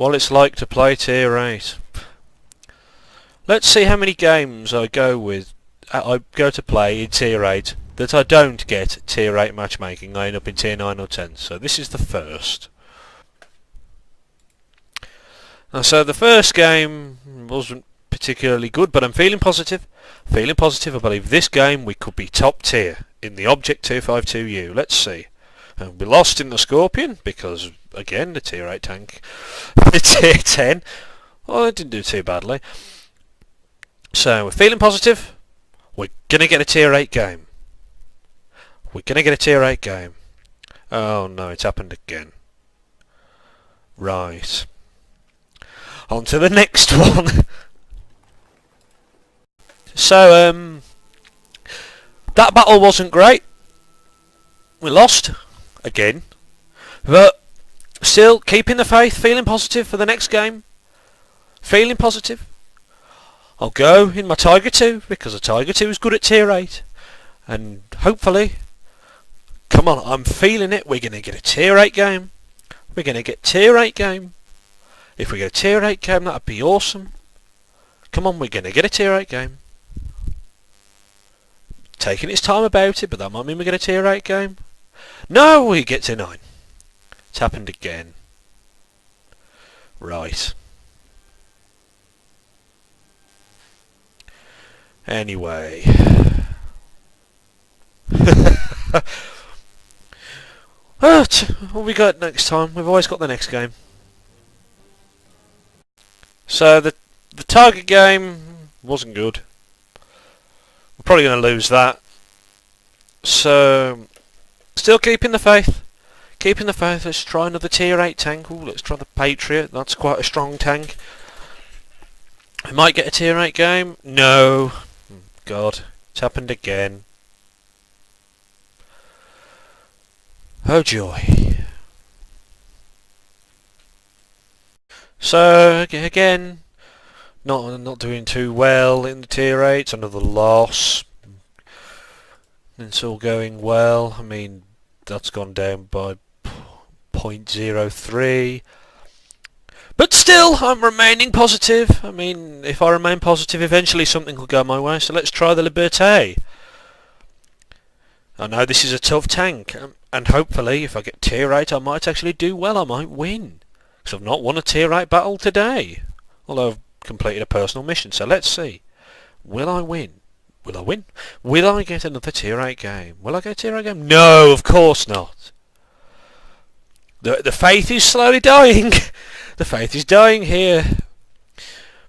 what it's like to play tier 8. Let's see how many games I go to play in tier 8 that I don't get tier 8 matchmaking. I end up in tier 9 or 10. So this is the first. And so the first game wasn't particularly good, but I'm feeling positive. Feeling positive. I believe this game we could be top tier in the Object 252U. Let's see. And we lost in the Scorpion because, again, the tier 8 tank. The tier 10. Well, it didn't do too badly. So we're feeling positive. We're going to get a tier 8 game. We're going to get a tier 8 game. Oh no, it's happened again. Right. On to the next one. So, that battle wasn't great. We lost. Again. But, still, keeping the faith, feeling positive for the next game. Feeling positive. I'll go in my Tiger 2, because the Tiger 2 is good at tier 8. And, hopefully, come on, I'm feeling it. We're going to get a tier 8 game. We're going to get tier 8 game. If we get a tier 8 game, that'd be awesome. Come on, we're going to get a tier 8 game. Taking its time about it, but that might mean we get a tier 8 game. No, we get to 9. It's happened again. Right. Anyway. What we got next time? We've always got the next game. So the target game wasn't good. We're probably going to lose that. So still keeping the faith. Keeping the faith. Let's try another tier 8 tank. Ooh, let's try the Patriot. That's quite a strong tank. We might get a tier 8 game. No. God, it's happened again. Oh joy. So again, not doing too well in the tier 8. Another loss. It's all going well. I mean, that's gone down by 0.03. But still, I'm remaining positive. I mean, if I remain positive, eventually something will go my way. So let's try the Liberté. I know this is a tough tank, and hopefully, if I get tier 8, I might actually do well. I might win. Because I've not won a tier 8 battle today. Although I've completed a personal mission, so let's see. Will I win? Will I win? Will I get another tier 8 game? Will I get a tier 8 game? No, of course not. The faith is slowly dying. The faith is dying here.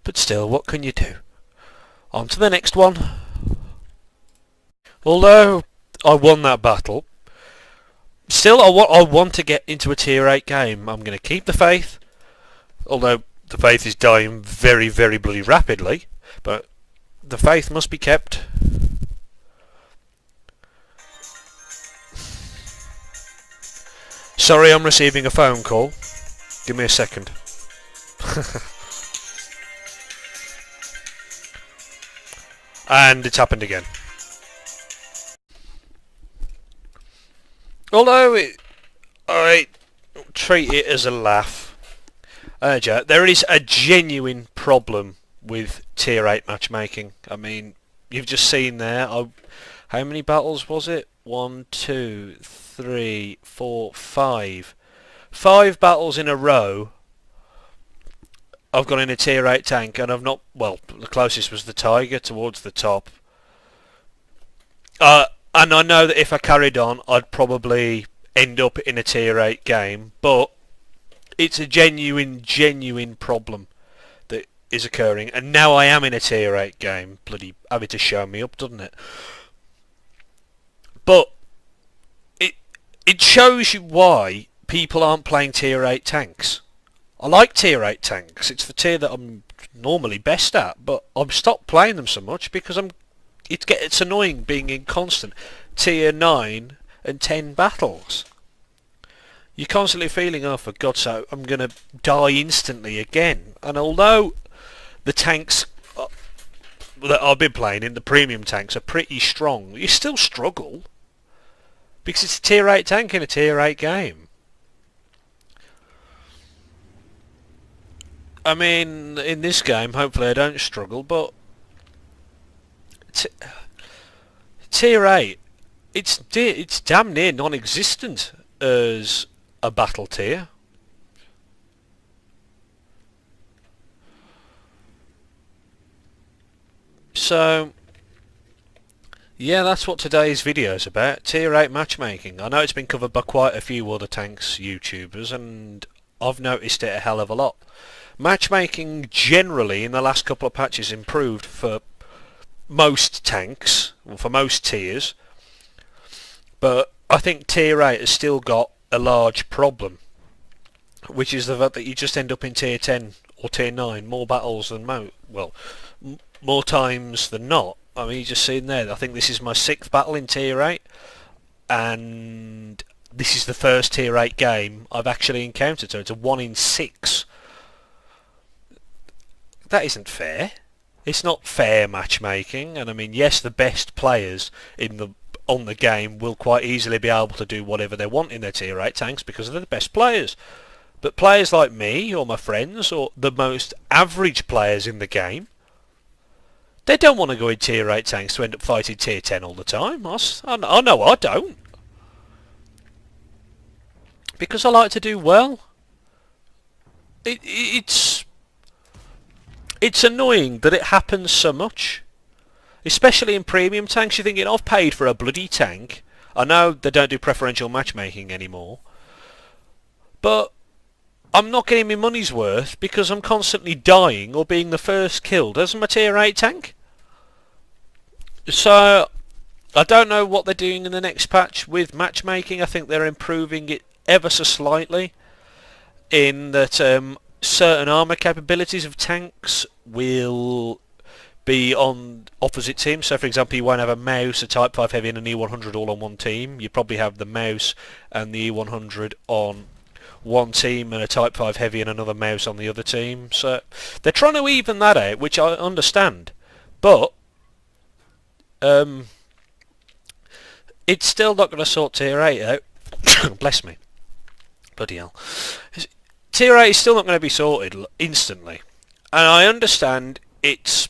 But still, what can you do? On to the next one. Although I won that battle, still I want to get into a tier 8 game. I'm going to keep the faith. Although the faith is dying very, very bloody rapidly. But the faith must be kept. Sorry, I'm receiving a phone call. Give me a second. And it's happened again. Although I treat it as a laugh, there is a genuine problem with tier 8 matchmaking. I mean, you've just seen there. How many battles was it? 1, 2, 3, 4, 5. 5 battles in a row. I've gone in a tier 8 tank, and I've not. Well, the closest was the Tiger towards the top. And I know that if I carried on, I'd probably end up in a tier 8 game. But it's a genuine problem that is occurring. And now I am in a tier 8 game. Bloody having to show me up, doesn't it? But it shows you why people aren't playing tier 8 tanks. I like tier 8 tanks. It's the tier that I'm normally best at, but I've stopped playing them so much because it's annoying being in constant tier 9 and 10 battles. You're constantly feeling, oh for God's sake, I'm going to die instantly again. And although the tanks that I've been playing in, the premium tanks, are pretty strong, you still struggle. Because it's a tier 8 tank in a tier 8 game. I mean, in this game, hopefully I don't struggle, but t- tier 8, it's damn near non-existent as a battle tier. So, yeah, that's what today's video is about, tier 8 matchmaking. I know it's been covered by quite a few other tanks YouTubers, and I've noticed it a hell of a lot. Matchmaking generally in the last couple of patches improved for most tanks, or for most tiers, but I think tier 8 has still got a large problem, which is the fact that you just end up in tier 10 or tier 9 more battles than more times than not. I mean, you just seen there, I think this is my 6th battle in tier 8, and this is the first tier 8 game I've actually encountered, so it's a 1 in 6. That isn't fair. It's not fair matchmaking, and I mean, yes, the best players on the game will quite easily be able to do whatever they want in their tier 8 tanks because they're the best players. But players like me, or my friends, or the most average players in the game, they don't want to go in tier 8 tanks to end up fighting tier 10 all the time. I know I don't. Because I like to do well. It's annoying that it happens so much. Especially in premium tanks, you're thinking, I've paid for a bloody tank. I know they don't do preferential matchmaking anymore. But I'm not getting my money's worth because I'm constantly dying or being the first killed as my tier 8 tank. So, I don't know what they're doing in the next patch with matchmaking. I think they're improving it ever so slightly in that certain armour capabilities of tanks will be on opposite teams. So for example, you won't have a mouse, a Type 5 heavy and an E100 all on one team. You probably have the mouse and the E100 on one team and a Type 5 heavy and another mouse on the other team. So they're trying to even that out, which I understand. But it's still not going to sort tier 8 out. Bless me. Bloody hell. Tier 8 is still not going to be sorted instantly. And I understand it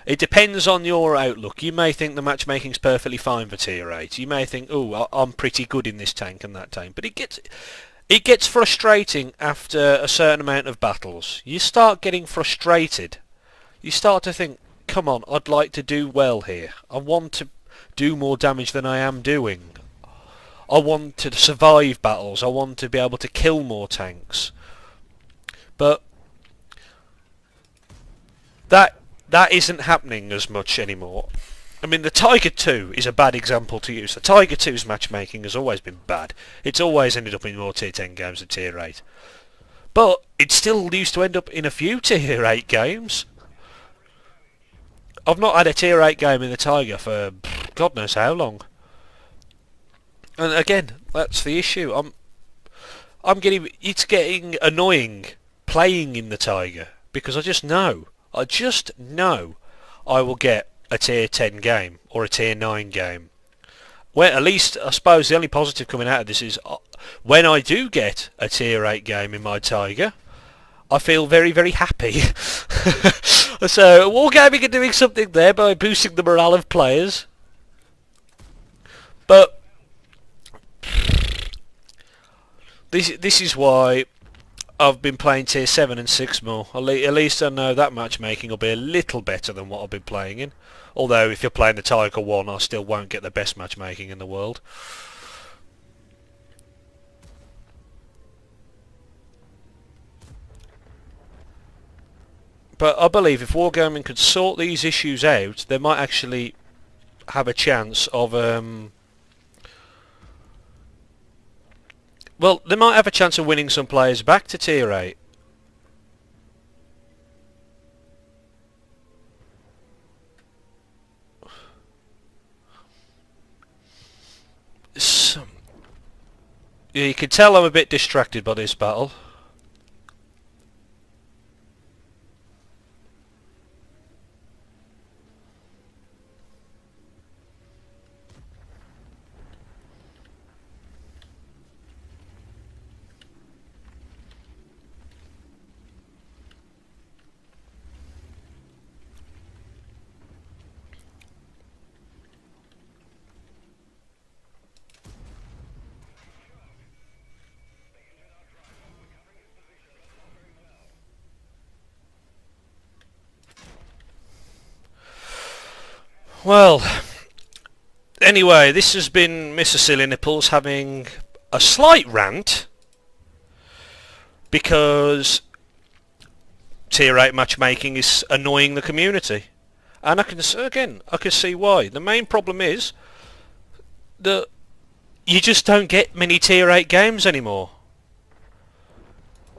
depends on your outlook. You may think the matchmaking's perfectly fine for tier 8. You may think, oh, I'm pretty good in this tank and that tank. But it gets frustrating after a certain amount of battles. You start getting frustrated. You start to think, come on, I'd like to do well here. I want to do more damage than I am doing. I want to survive battles. I want to be able to kill more tanks. But that isn't happening as much anymore. I mean, the Tiger 2 is a bad example to use. The Tiger 2's matchmaking has always been bad. It's always ended up in more tier 10 games than tier 8. But it still used to end up in a few tier 8 games. I've not had a tier 8 game in the Tiger for God knows how long. And again, that's the issue. It's getting annoying playing in the Tiger because I just know I will get a tier 10 game or a tier 9 game. Well, at least I suppose the only positive coming out of this is when I do get a tier 8 game in my Tiger, I feel very, very happy. So Wargaming are doing something there by boosting the morale of players. But this is why I've been playing tier 7 and 6 more. At least I know that matchmaking will be a little better than what I've been playing in. Although if you're playing the Tiger 1, I still won't get the best matchmaking in the world. But I believe if Wargaming could sort these issues out, they might actually have a chance of well, they might have a chance of winning some players back to tier 8. Yeah, you can tell I'm a bit distracted by this battle. Well, anyway, this has been Mr. Silly Nipples having a slight rant because tier 8 matchmaking is annoying the community. And I can see why. The main problem is that you just don't get many tier 8 games anymore.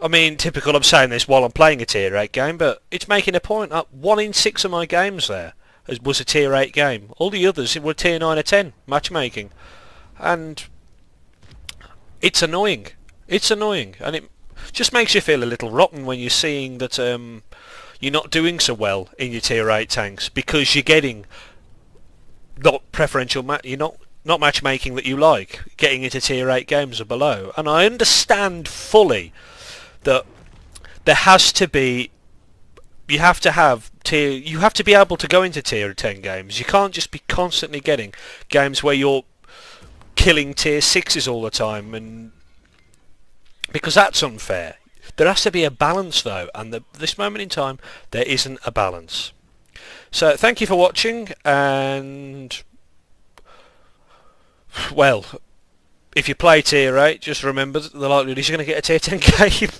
I mean, typical, I'm saying this while I'm playing a tier 8 game, but it's making a point. 1 in 6 of my games there was a tier 8 game. All the others were tier 9 or 10 matchmaking. And it's annoying. It's annoying. And it just makes you feel a little rotten when you're seeing that you're not doing so well in your tier 8 tanks because you're getting not preferential you're not matchmaking that you like, getting into tier 8 games or below. And I understand fully that there has to be, you have to be able to go into tier 10 games. You can't just be constantly getting games where you're killing tier 6s all the time, and because that's unfair. There has to be a balance though, and this moment in time there isn't a balance. So thank you for watching, and well, if you play tier 8, just remember that the likelihood is you're going to get a tier 10 game.